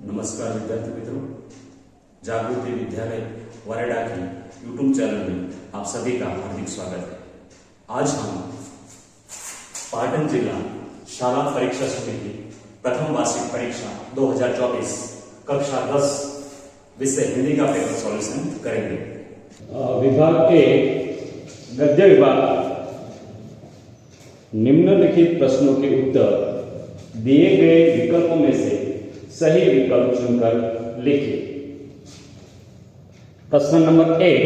नमस्कार विद्यार्थी मित्रों, जागृति विद्यालय वरेडा की यूट्यूब चैनल में आप सभी का हार्दिक स्वागत है। आज हम पाटन जिला शाला परीक्षा समिति प्रथम वार्षिक परीक्षा 2024 कक्षा 10 विषय हिंदी का पेपर सॉल्यूशन करेंगे। विभाग के गद्य विभाग निम्नलिखित प्रश्नों के उत्तर दिए गए विकल्पों में से सही विकल्प चुनकर लिखिए। प्रश्न नंबर 1,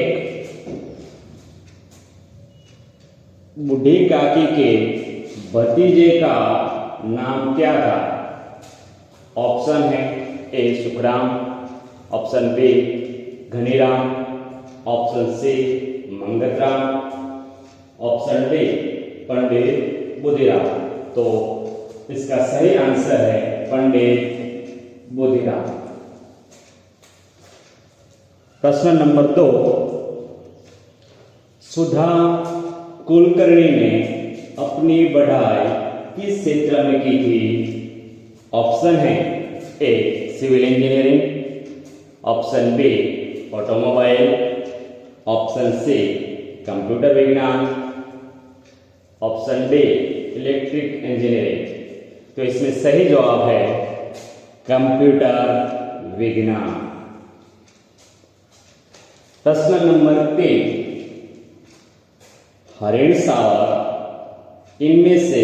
बूढ़ी काकी के भतीजे का नाम क्या था? ऑप्शन है A Sukhram, option B Ghaniram, option C Mangatram, option D Pandit Budhiram. तो इसका सही आंसर है पंडित बुधिराम। प्रश्न नंबर 2, सुधा कुलकर्णी ने अपनी पढ़ाई किस क्षेत्र में की थी? ऑप्शन है A civil engineering, option B automobile, option C computer विज्ञान, ऑप्शन डी इलेक्ट्रिक इंजीनियरिंग। तो इसमें सही जवाब है कंप्यूटर विज्ञान। प्रश्न नंबर 3, हरिण सावर इनमें से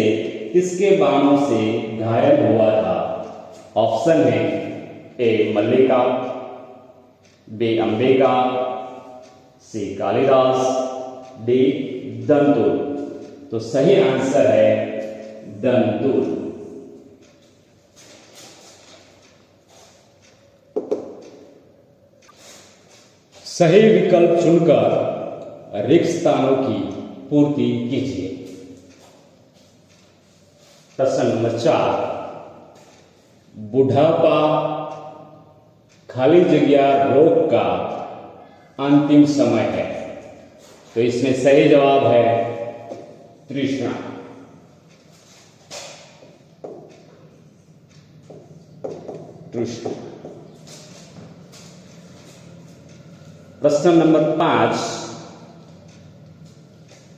किसके बाणों से घायल हुआ था? ऑप्शन है ए मल्लिका, बी अंबिका, सी कालिदास, डी दंतुल। तो सही आंसर है दंतुल। सही विकल्प चुनकर रिक्त स्थानों की पूर्ति कीजिए। प्रश्न नंबर 4, बुढ़ापा खाली जगह रोग का अंतिम समय है। तो इसमें सही जवाब है तृष्णा। प्रश्न नंबर 5,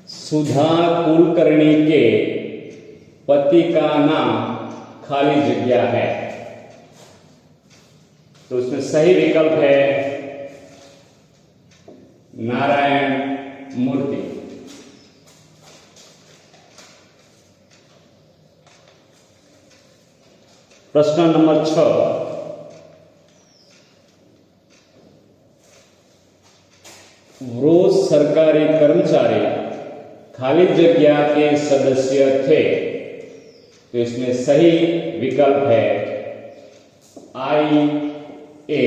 सुधा कुलकर्णी के पति का नाम खाली जगह है। तो उसमें सही विकल्प है नारायण मूर्ति। प्रश्न नंबर 6, रोज सरकारी कर्मचारी खाली जगह के सदस्य थे। तो इसमें सही विकल्प है IAS।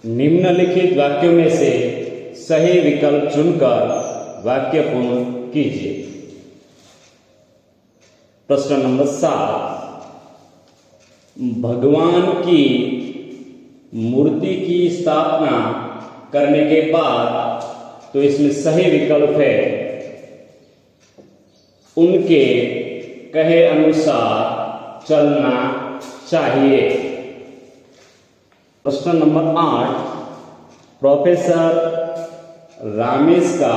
निम्नलिखित वाक्यों में से सही विकल्प चुनकर वाक्य पूर्ण कीजिए। प्रश्न नंबर 7, भगवान की मूर्ति की स्थापना करने के बाद, तो इसमें सही विकल्प है उनके कहे अनुसार चलना चाहिए। प्रश्न नंबर 8, प्रोफेसर रामेश का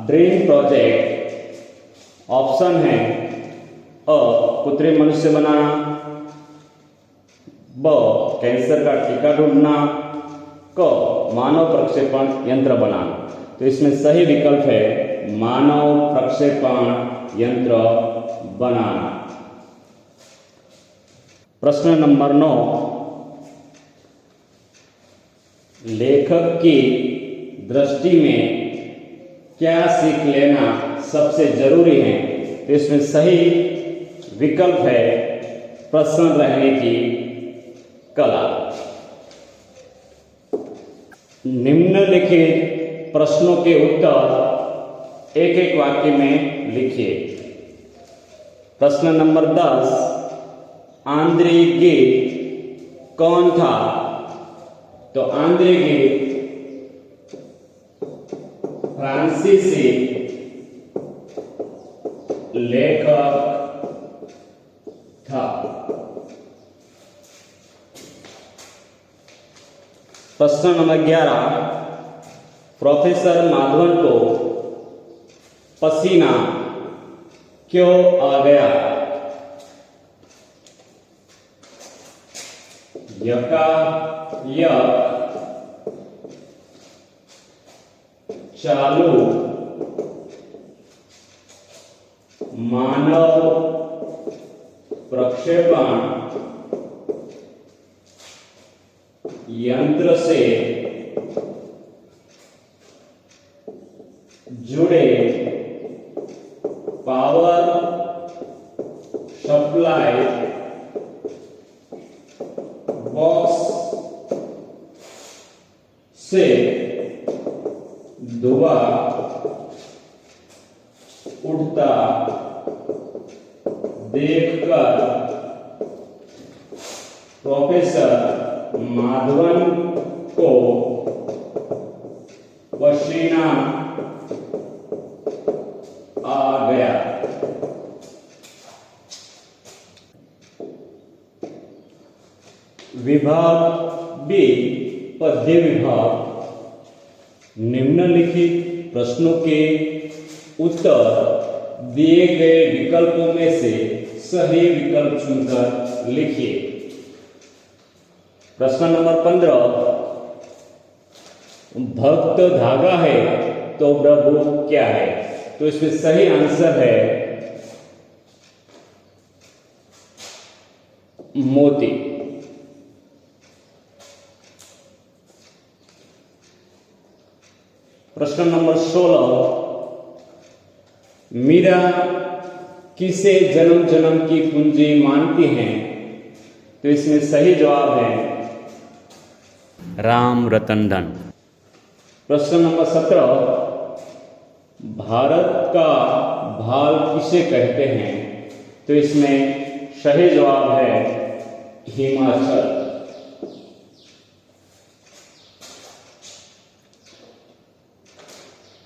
ड्रीम प्रोजेक्ट ऑप्शन है अ कृत्रिम मनुष्य बनाना, ब कैंसर का टीका ढूंढना, क मानव प्रक्षेपण यंत्र बनाना। तो इसमें सही विकल्प है मानव प्रक्षेपण यंत्र बनाना। प्रश्न नंबर 9, लेखक की दृष्टि में क्या सीख लेना सबसे जरूरी है? तो इसमें सही विकल्प है प्रसन्न रहने की कला। निम्नलिखित प्रश्नों के उत्तर एक एक वाक्य में लिखिए। प्रश्न नंबर 10, आंद्रे गिड कौन था? तो आंद्रे गिड फ्रांसीसी लेखक प्रश्न नंबर 11, प्रोफेसर माधवन को पसीना क्यों आ गया? यकायक चालू मानव प्रक्षेपण यंत्र से जुड़े पावर सप्लाई बॉक्स से धुआं उठता देखकर प्रोफेसर माधवन को पसीना आ गया। विभाग बी, पद्य विभाग, निम्नलिखित प्रश्नों के उत्तर दिए गए विकल्पों में से सही विकल्प चुनकर लिखिए। प्रश्न नंबर 15, भक्त धागा है तो प्रभु क्या है? तो इसमें सही आंसर है मोती। प्रश्न नंबर 16, मीरा किसे जन्म जन्म की पूंजी मानती हैं? तो इसमें सही जवाब है राम रतन धन। प्रश्न नंबर 17, भारत का भाल किसे कहते हैं? तो इसमें सही जवाब है हिमाचल।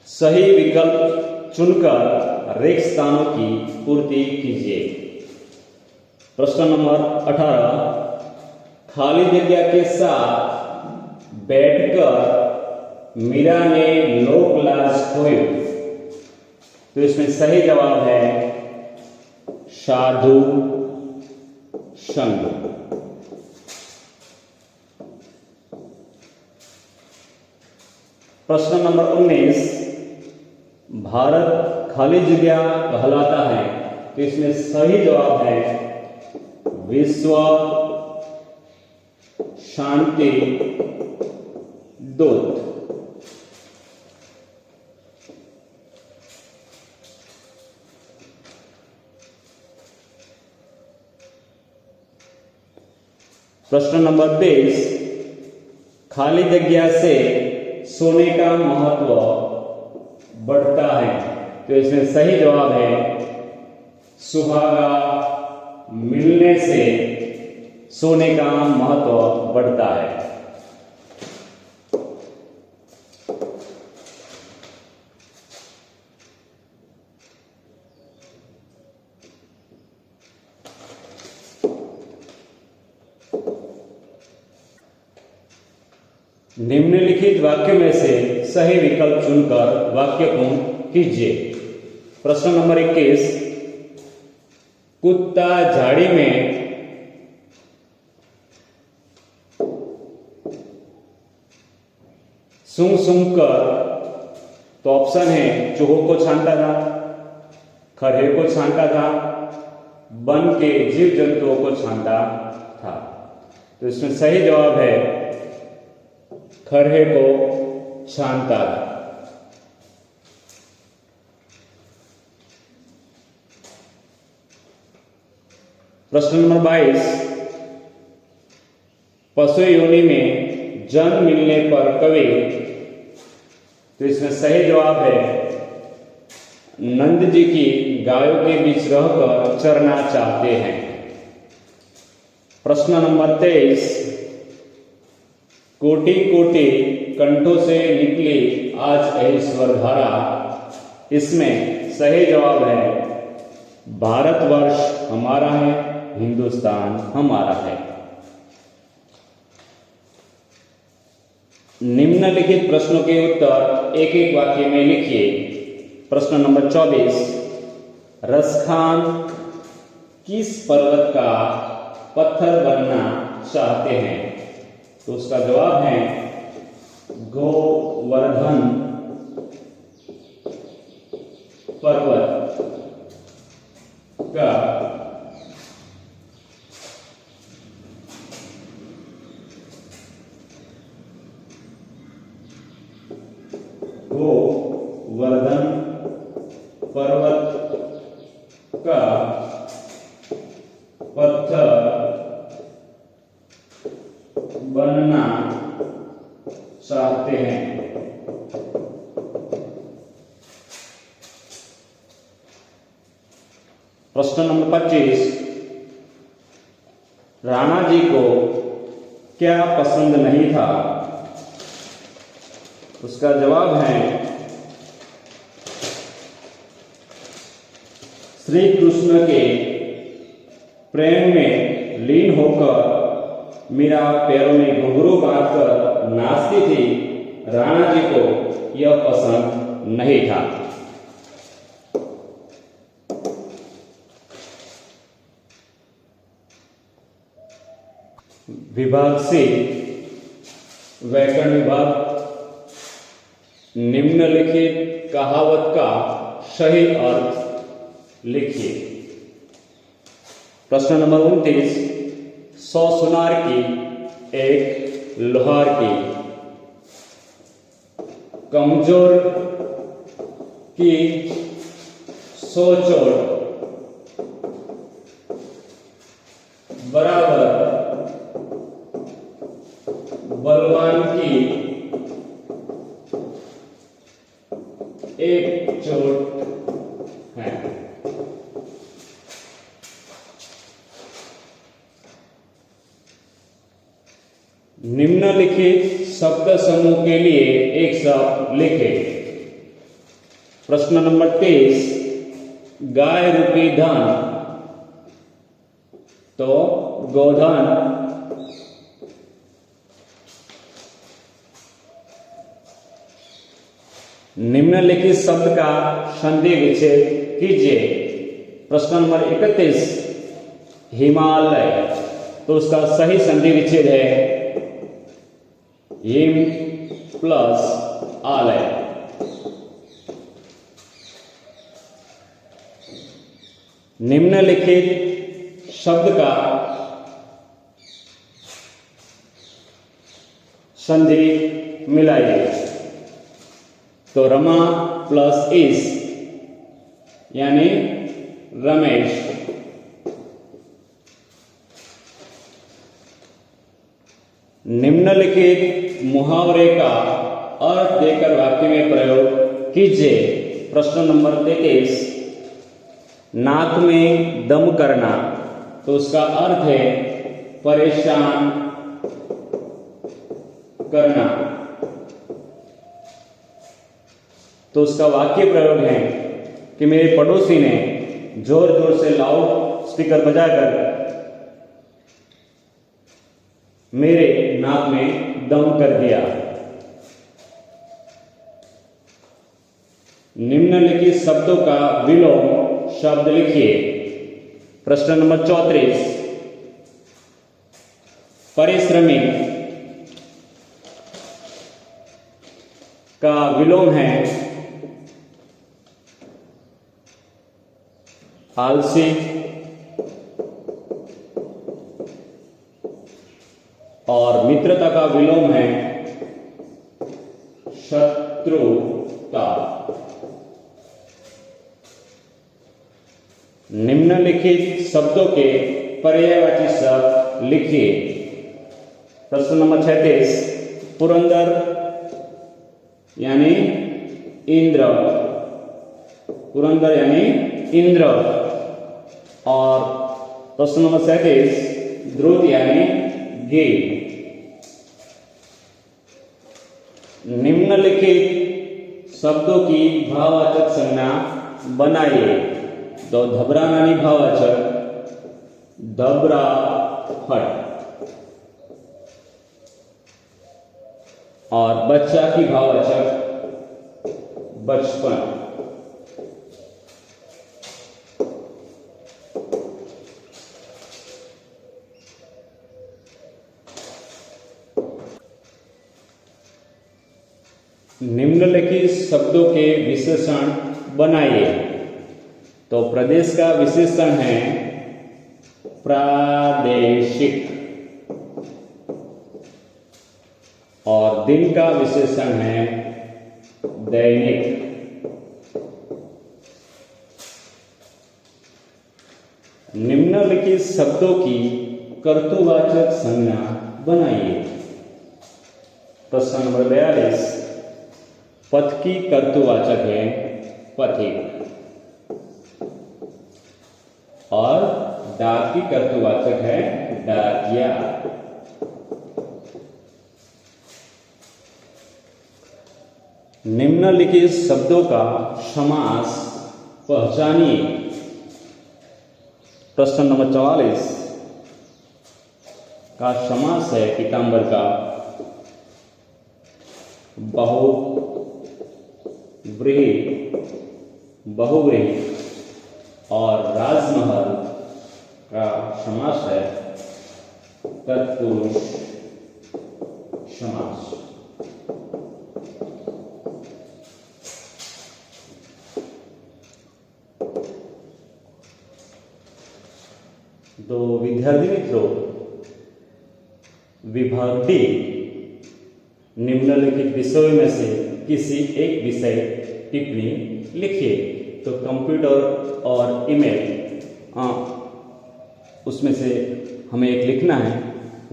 सही विकल्प चुनकर रिक्त स्थानों की पूर्ति कीजिए। प्रश्न नंबर 18, खाली जगह के साथ बैठकर मीरा ने लोक लाज खोई। तो इसमें सही जवाब है साधु संग। प्रश्न नंबर 19, भारत खाली जगह कहलाता है। तो इसमें सही जवाब है विश्व शांति दूत। प्रश्न नंबर 20, खाली जगह से सोने का महत्व बढ़ता है। तो इसमें सही जवाब है सुहागा मिलने से सोने का महत्व बढ़ता है। निम्नलिखित वाक्य में से सही विकल्प चुनकर वाक्य पूर्ण कीजिए। प्रश्न नंबर 21, कुत्ता झाड़ी में सूंघ सूंघ कर, तो ऑप्शन है चूहों को छानता था, खरहे को छानता था, वन के जीव जंतुओं को छानता था। तो इसमें सही जवाब है खरहे को छानता था। प्रश्न नंबर 22, पशु योनि में जन्म मिलने पर कवि। तो इसमें सही जवाब है नंद जी की गायों के बीच रहकर चरना चाहते हैं। प्रश्न नंबर 23, कोटि कोटि कंठों से निकली आज ऐश्वर्य धारा। इसमें सही जवाब है भारतवर्ष हमारा है, हिंदुस्तान हमारा है। निम्नलिखित प्रश्नों के उत्तर एक एक वाक्य में लिखिए। प्रश्न नंबर 24, रसखान किस पर्वत का पत्थर बनना चाहते हैं? तो उसका जवाब है गोवर्धन पर्वत का गोवर्धन पर्वत का पत्थर बनना चाहते हैं। प्रश्न नंबर 25, राणा जी को क्या पसंद नहीं था? उसका जवाब है श्री कृष्ण के प्रेम में लीन होकर मीरा पैरों में घुंघरू बांधकर नाचती थी। राणा जी को यह पसंद नहीं था। विभाग से व्याकरण विभाग, निम्नलिखित कहावत का सही अर्थ लिखिए। प्रश्न नंबर 29, 100 सुनार की एक लोहार की, कमजोर की 100 चोट बराबर बलवान की एक चोट है। निम्नलिखित शब्द समूह के लिए एक शब्द लिखें। प्रश्न नंबर 23, गाय रूपी धन, तो गोधन। निम्नलिखित शब्द का संधि विच्छेद कीजिए। प्रश्न नंबर 31, हिमालय, तो उसका सही संधि विच्छेद है हिम प्लस आलय। निम्नलिखित शब्द का संधि मिलाइए। तो रमा प्लस इस यानी रमेश। निम्नलिखित मुहावरे का अर्थ देकर वाक्य में प्रयोग कीजिए। प्रश्न नंबर 33, नाक में दम करना, तो उसका अर्थ है परेशान करना। तो उसका वाक्य प्रयोग है कि मेरे पड़ोसी ने जोर जोर से लाउड स्पीकर बजाकर मेरे नाक में दम कर दिया। निम्नलिखित शब्दों का विलोम शब्द लिखिए। प्रश्न नंबर 34, परिश्रमी का विलोम है आलसी, और मित्रता का विलोम है शत्रुता। निम्नलिखित शब्दों के पर्यायवाची शब्द लिखिए। प्रश्न नंबर 36, पुरंदर यानी इंद्र, पुरंदर यानी इंद्र, और प्रश्न नंबर 37, द्रुत यानी गिर। निम्नलिखित शब्दों की भाववाचक संज्ञा बनाइए। तो घबराना भाववाचक घबराहट, और बच्चा की भाववाचक बचपन। निम्नलिखित शब्दों के विशेषण बनाइए। तो प्रदेश का विशेषण है प्रादेशिक और दिन का विशेषण है दैनिक। निम्नलिखित शब्दों की कर्तृवाचक संज्ञा बनाइए। प्रश्न नंबर 42, पथ की कर्तृवाचक है पथिक और डाक की कर्तृवाचक है डाकिया। निम्नलिखित शब्दों का समास पहचानिए। प्रश्न नंबर 44 का समास है पीताम्बर का बहुव्रीहि और राजमहल का समास है तत्पुरुष समास। तो विद्यार्थी मित्रों, विभाग डी निम्नलिखित विषयों में से किसी एक विषय टिप्पणी लिखिए। तो कंप्यूटर और ईमेल उसमें से हमें एक लिखना है,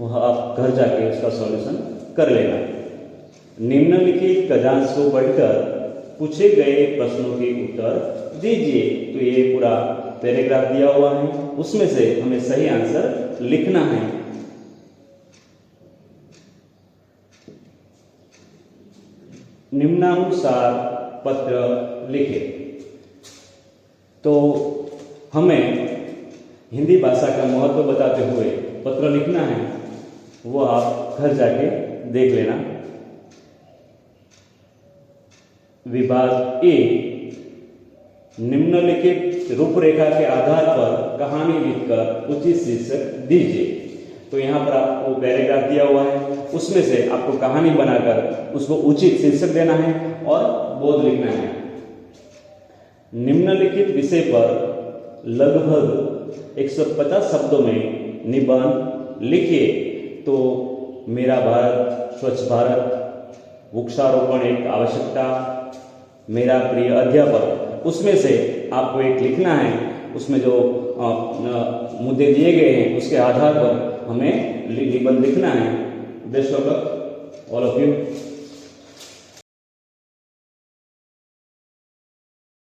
वह आप घर जाके उसका सॉल्यूशन कर लेना। निम्नलिखित गद्यांश को पढ़कर पूछे गए प्रश्नों के उत्तर दीजिए। तो ये पूरा पैराग्राफ दिया हुआ है, उसमें से हमें सही आंसर लिखना है। निम्नानुसार पत्र लिखे। तो हमें हिंदी भाषा का महत्व बताते हुए पत्र लिखना है, वो आप घर जाके देख लेना। विभाग ए, निम्नलिखित रूपरेखा के आधार पर कहानी लिखकर उचित शीर्षक दीजिए। तो यहाँ पर आपको पैराग्राफ दिया हुआ है, उसमें से आपको कहानी बनाकर उसको उचित शीर्षक देना है और बोध लिखना है। निम्नलिखित विषय पर लगभग 150 शब्दों में निबंध लिखिए। तो मेरा भारत, स्वच्छ भारत, वृक्षारोपण एक आवश्यकता, मेरा प्रिय अध्यापक, उसमें से आपको एक लिखना है। उसमें जो मुद्दे दिए गए हैं उसके आधार पर हमें निबंध लिखना है। Best of luck all of you.